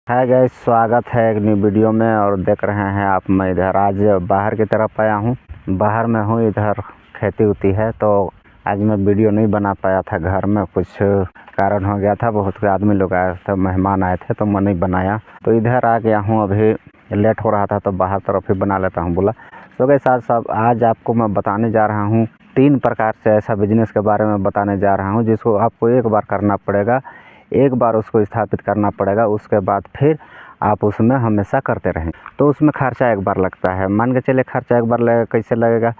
Hi guys, स्वागत है एक न्यू वीडियो में। और देख रहे हैं आप, मैं इधर आज बाहर की तरफ आया हूँ। बाहर में हूँ, इधर खेती होती है तो आज मैं वीडियो नहीं बना पाया था। घर में कुछ कारण हो गया था, बहुत से आदमी लोग आए थे, मेहमान आए थे तो मैं नहीं बनाया। तो इधर आ गया हूँ, अभी लेट हो रहा था तो बाहर तरफ ही बना लेता हूँ बोला। तो गाइस आज आपको मैं बताने जा रहा हूँ 3 प्रकार से ऐसा बिजनेस के बारे में बताने जा रहा हूँ जिसको आपको एक बार करना पड़ेगा, एक बार उसको स्थापित करना पड़ेगा, उसके बाद फिर आप उसमें हमेशा करते रहें। तो उसमें खर्चा एक बार लगता है, मान के चलिए खर्चा एक बार लगेगा। कैसे लगेगा?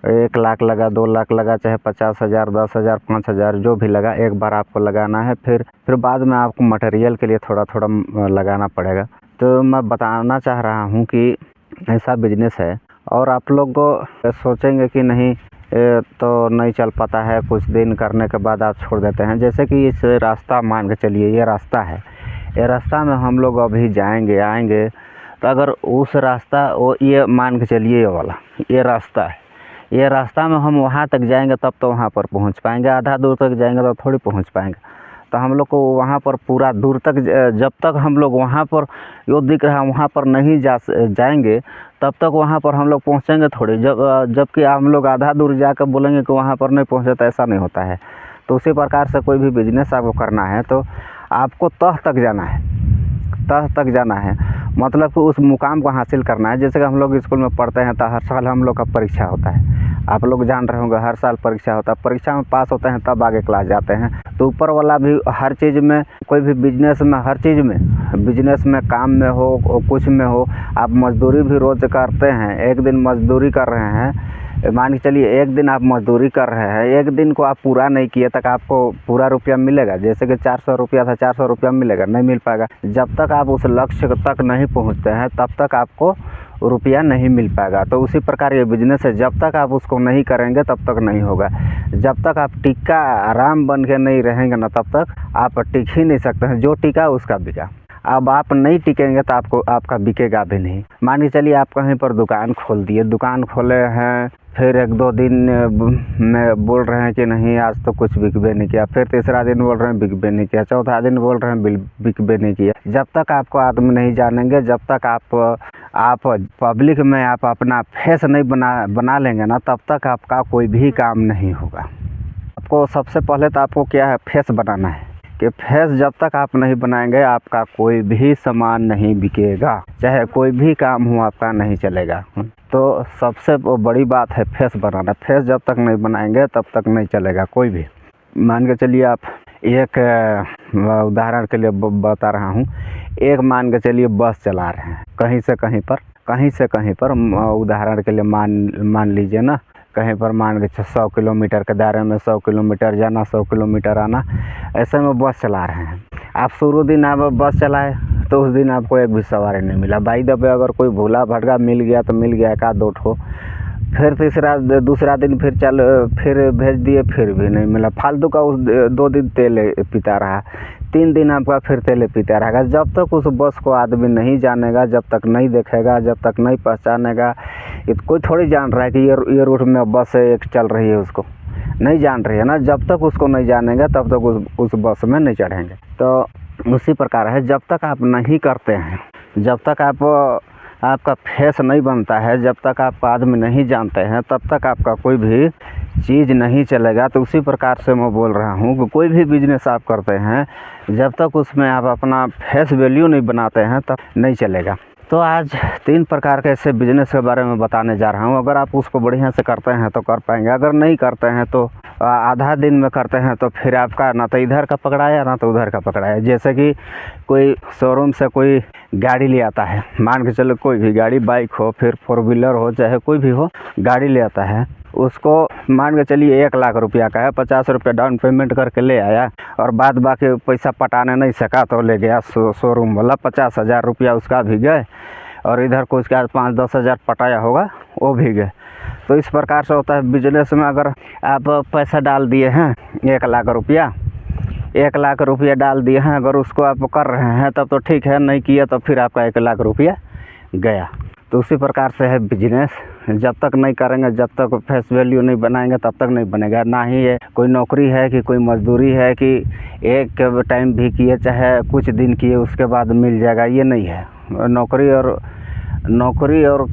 1 लाख लगा, 2 लाख लगा, चाहे 50,000, 10,000, 5,000 जो भी लगा, एक बार आपको लगाना है। फिर बाद में आपको मटेरियल के लिए थोड़ा थोड़ा लगाना पड़ेगा। तो मैं बताना चाह रहा हूँ कि ऐसा बिजनेस है। और आप लोग को सोचेंगे कि नहीं तो नहीं चल पाता है, कुछ दिन करने के बाद आप छोड़ देते हैं। जैसे कि इस रास्ता मान के चलिए, ये रास्ता है, ये रास्ता में हम लोग अभी जाएंगे आएंगे तो अगर उस रास्ता ये मान के चलिए, ये वाला ये रास्ता है, ये रास्ता में हम वहाँ तक जाएंगे तब तो वहाँ पर पहुँच पाएंगे। आधा दूर तक जाएंगे तो थोड़ी पहुँच पाएंगे। तो हम लोग को वहाँ पर पूरा दूर तक, जब तक हम लोग वहाँ पर जो दिख रहा है वहाँ पर नहीं जाएंगे तब तक वहाँ पर हम लोग पहुँचेंगे थोड़ी। जबकि हम लोग आधा दूर जाकर बोलेंगे कि वहाँ पर नहीं पहुँचे, तो ऐसा नहीं होता है। तो उसी प्रकार से कोई भी बिजनेस आपको करना है तो आपको तह तक जाना है, तह तक जाना है, मतलब कि उस मुकाम को हासिल करना है। जैसे कि हम लोग स्कूल में पढ़ते हैं तो हर साल हम लोग का परीक्षा होता है, आप लोग जान रहे होंगे, हर साल परीक्षा होता है। परीक्षा में पास होते हैं तब आगे क्लास जाते हैं। तो ऊपर वाला भी हर चीज़ में, कोई भी बिजनेस में, हर चीज़ में, बिजनेस में, काम में हो, कुछ में हो, आप मजदूरी भी रोज़ करते हैं। एक दिन मजदूरी कर रहे हैं, मान के चलिए एक दिन आप मजदूरी कर रहे हैं, एक दिन को आप पूरा नहीं किए तक आपको पूरा रुपया मिलेगा? जैसे कि 400 रुपया था, 400 रुपया मिलेगा? नहीं मिल पाएगा। जब तक आप उस लक्ष्य तक नहीं पहुंचते हैं तब तक आपको रुपया नहीं मिल पाएगा। तो उसी प्रकार ये बिजनेस है, जब तक आप उसको नहीं करेंगे तब तक नहीं होगा। जब तक आप टिक्का आराम बन के नहीं रहेंगे ना, तब तक आप टिक ही नहीं सकते हैं। जो टिका उसका बिका। अब आप नहीं टिकेंगे तो आपका बिकेगा भी नहीं। मान के चलिए आप कहीं पर दुकान खोल दिए, दुकान खोले हैं, फिर 1-2 दिन में बोल रहे हैं कि नहीं आज तो कुछ बिकबे नहीं किया, फिर तीसरा दिन बोल रहे हैं बिकबे नहीं किया, चौथा दिन बोल रहे हैं बिकबे नहीं किया। जब तक आपको आदमी नहीं जानेंगे, जब तक आप पब्लिक में आप अपना फेस नहीं बना लेंगे ना, तब तक आपका कोई भी काम नहीं होगा। आपको सबसे पहले तो आपको क्या है, फेस बनाना है। कि फेस जब तक आप नहीं बनाएंगे आपका कोई भी सामान नहीं बिकेगा, चाहे कोई भी काम हो आपका नहीं चलेगा। तो सबसे बड़ी बात है फेस बनाना। फेस जब तक नहीं बनाएंगे तब तक नहीं चलेगा कोई भी। मान के चलिए आप, एक उदाहरण के लिए बता रहा हूँ। एक मान के चलिए बस चला रहे हैं कहीं से कहीं पर, उदाहरण के लिए मान लीजिए ना, कहीं पर मान के 100 किलोमीटर के दायरे में, 100 किलोमीटर जाना, 100 किलोमीटर आना, ऐसे में बस चला रहे हैं। आप शुरू दिन आप बस चलाए तो उस दिन आपको एक भी सवारी नहीं मिला। बाई दबे अगर कोई भूला भटका मिल गया तो मिल गया, 1-2 ठो। फिर दूसरा दिन फिर भेज दिए, फिर भी नहीं मिला। फालतू का उस 2 दिन तेल पीता रहा, 3 दिन आपका फिर तेल पीता रहेगा। जब तक उस बस को आदमी नहीं जानेगा, जब तक नहीं देखेगा, जब तक नहीं पहचानेगा, कोई थोड़ी जान रहा है कि ये रूट में बस एक चल रही है, उसको नहीं जान रही है ना। जब तक उसको नहीं जानेंगे तब तक उस बस में नहीं चढ़ेंगे। तो उसी प्रकार है, जब तक आप नहीं करते हैं, जब तक आपका फेस नहीं बनता है, जब तक आप आदमी नहीं जानते हैं, तब तक आपका कोई भी चीज़ नहीं चलेगा। तो उसी प्रकार से मैं बोल रहा हूँ कि कोई भी बिजनेस आप करते हैं, जब तक उसमें आप अपना फेस वैल्यू नहीं बनाते हैं तब नहीं चलेगा। तो आज 3 प्रकार के ऐसे बिजनेस के बारे में बताने जा रहा हूँ। अगर आप उसको बढ़िया से करते हैं तो कर पाएंगे, अगर नहीं करते हैं तो आधा दिन में करते हैं तो फिर आपका ना तो इधर का पकड़ाया ना तो उधर का पकड़ाया। जैसे कि कोई शोरूम से कोई गाड़ी ले आता है, मान के चलो कोई भी गाड़ी, बाइक हो, फिर 4 व्हीलर हो, चाहे कोई भी हो, गाड़ी ले आता है। उसको मान के चलिए 1 लाख रुपया का है, 50 रुपये डाउन पेमेंट करके ले आया और बाद बाकी पैसा पटाने नहीं सका तो ले गया शोरूम वाला, 50,000 रुपया उसका भी गए और इधर कुछ का 5-10 हज़ार पटाया होगा वो भी गए। तो इस प्रकार से होता है बिजनेस में। अगर आप पैसा डाल दिए हैं 1 लाख रुपया, 1 लाख रुपया डाल दिए हैं, अगर उसको आप कर रहे हैं तब तो ठीक है, नहीं किया तो फिर आपका 1 लाख रुपया गया। तो उसी प्रकार से है बिजनेस, जब तक नहीं करेंगे, जब तक फेस वैल्यू नहीं बनाएंगे तब तक नहीं बनेगा। ना ही ये कोई नौकरी है कि कोई मजदूरी है कि एक टाइम भी किए चाहे कुछ दिन किए उसके बाद मिल जाएगा, ये नहीं है। नौकरी और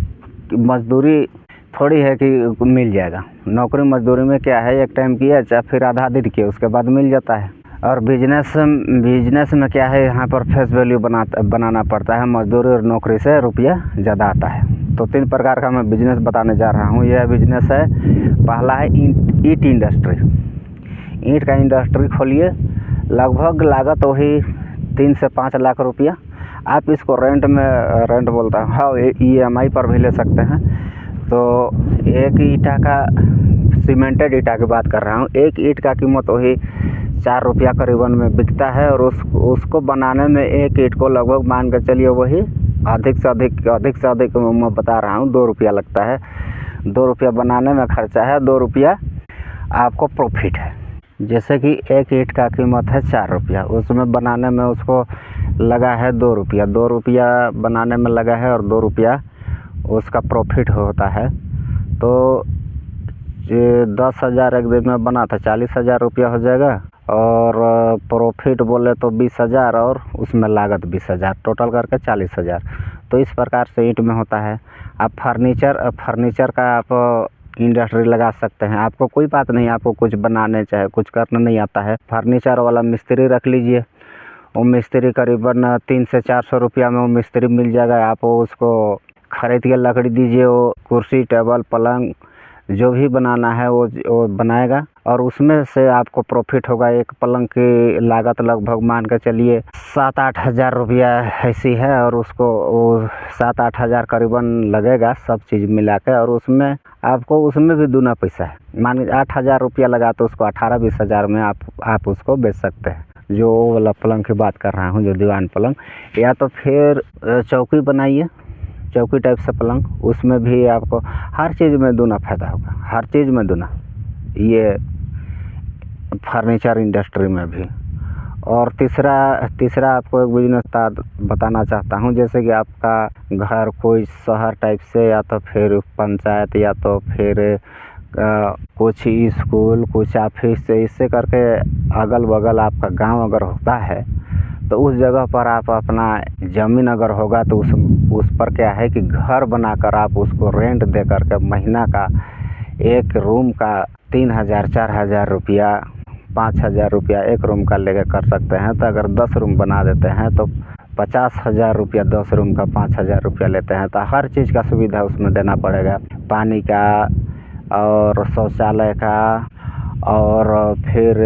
मजदूरी थोड़ी है कि मिल जाएगा। नौकरी मजदूरी में क्या है, एक टाइम किया चाहे फिर आधा दिन किए उसके बाद मिल जाता है। और बिजनेस में क्या है, यहाँ पर फेस वैल्यू बनाना पड़ता है। मजदूरी और नौकरी से रुपया ज़्यादा आता है। तो 3 प्रकार का मैं बिजनेस बताने जा रहा हूँ। यह बिजनेस है, पहला है ईंट इंडस्ट्री। ईंट का इंडस्ट्री खोलिए, लगभग लागत वही 3 से 5 लाख रुपया। आप इसको रेंट बोलता हूँ, हाँ, EMI पर भी ले सकते हैं। तो एक ईंटा का, सीमेंटेड ईंटा की बात कर रहा हूँ, एक ईंट का कीमत वही 4 रुपया करीबन में बिकता है। और उसको बनाने में एक ईंट को लगभग मान के चलिए वही अधिक से अधिक मैं बता रहा हूँ 2 रुपया लगता है। 2 रुपया बनाने में खर्चा है, 2 रुपया आपको प्रॉफिट है। जैसे कि एक ईंट का कीमत है 4 रुपया, उसमें बनाने में उसको लगा है 2 रुपया। 2 रुपया बनाने में लगा है और 2 रुपया उसका प्रॉफिट होता है। तो 10,000 एक दिन में बना था, 40,000 रुपया हो जाएगा। और प्रॉफिट बोले तो 20,000 और उसमें लागत 20,000, टोटल करके 40,000। तो इस प्रकार से ईंट में होता है। आप फर्नीचर का आप इंडस्ट्री लगा सकते हैं। आपको कोई बात नहीं, आपको कुछ बनाने चाहे कुछ करना नहीं आता है, फर्नीचर वाला मिस्त्री रख लीजिए। वो मिस्त्री करीबन 300 से 400 रुपया में वो मिस्त्री मिल जाएगा। आप उसको खरीद के लकड़ी दीजिए, वो कुर्सी, टेबल, पलंग जो भी बनाना है वो बनाएगा। और उसमें से आपको प्रॉफिट होगा। एक पलंग की लागत लगभग मान के चलिए 7-8 हज़ार रुपया ऐसी है। और उसको वो 7-8 हज़ार करीबन लगेगा सब चीज़ मिला के। और उसमें आपको उसमें भी दूना पैसा है। मान लीजिए 8,000 रुपया लगा तो उसको 18-20 हज़ार में आप उसको बेच सकते हैं। जो वाला पलंग की बात कर रहा हूँ, जो दीवान पलंग, या तो फिर चौकी बनाइए, चौकी टाइप से पलंग, उसमें भी आपको हर चीज़ में दूना फायदा होगा, हर चीज़ में दूना, ये फर्नीचर इंडस्ट्री में भी। और तीसरा आपको एक बिजनेस बताना चाहता हूँ। जैसे कि आपका घर कोई शहर टाइप से, या तो फिर पंचायत, या तो फिर कुछ स्कूल, कुछ ऑफिस से, इससे करके अगल बगल आपका गांव अगर होता है तो उस जगह पर आप अपना ज़मीन अगर होगा तो उस पर क्या है कि घर बनाकर आप उसको रेंट दे करके महीना का एक रूम का 3,000, 4,000 रुपया, 5,000 रुपया एक रूम का लेके कर सकते हैं। तो अगर 10 रूम बना देते हैं तो 50,000 रुपया 10 रूम का 5,000 रुपया लेते हैं। तो हर चीज़ का सुविधा उसमें देना पड़ेगा, पानी का और शौचालय का, और फिर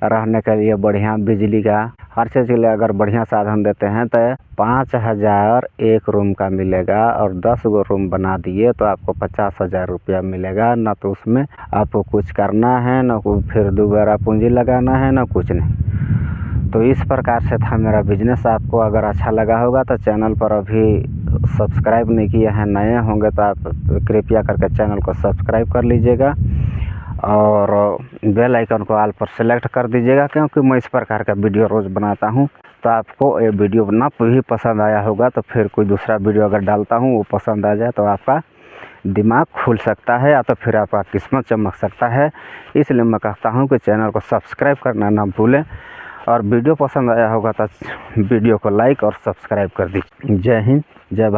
रहने के लिए बढ़िया बिजली का, हर चीज़ के लिए अगर बढ़िया साधन देते हैं तो 5,000 एक रूम का मिलेगा। और 10 गो रूम बना दिए तो आपको 50,000 रुपया मिलेगा। ना तो उसमें आपको कुछ करना है, ना फिर दोबारा पूंजी लगाना है, ना कुछ नहीं। तो इस प्रकार से था मेरा बिजनेस। आपको अगर अच्छा लगा होगा तो चैनल पर अभी सब्सक्राइब नहीं किए हैं, नए होंगे तो आप कृपया करके चैनल को सब्सक्राइब कर लीजिएगा और बेल आइकन को ऑल पर सेलेक्ट कर दीजिएगा, क्योंकि मैं इस प्रकार का वीडियो रोज़ बनाता हूं। तो आपको ये वीडियो ना भी पसंद आया होगा तो फिर कोई दूसरा वीडियो अगर डालता हूं वो पसंद आ जाए तो आपका दिमाग खुल सकता है, या तो फिर आपका किस्मत चमक सकता है। इसलिए मैं कहता हूं कि चैनल को सब्सक्राइब करना ना भूलें। और वीडियो पसंद आया होगा तो वीडियो को लाइक और सब्सक्राइब कर दीजिए। जय हिंद, जय भारत।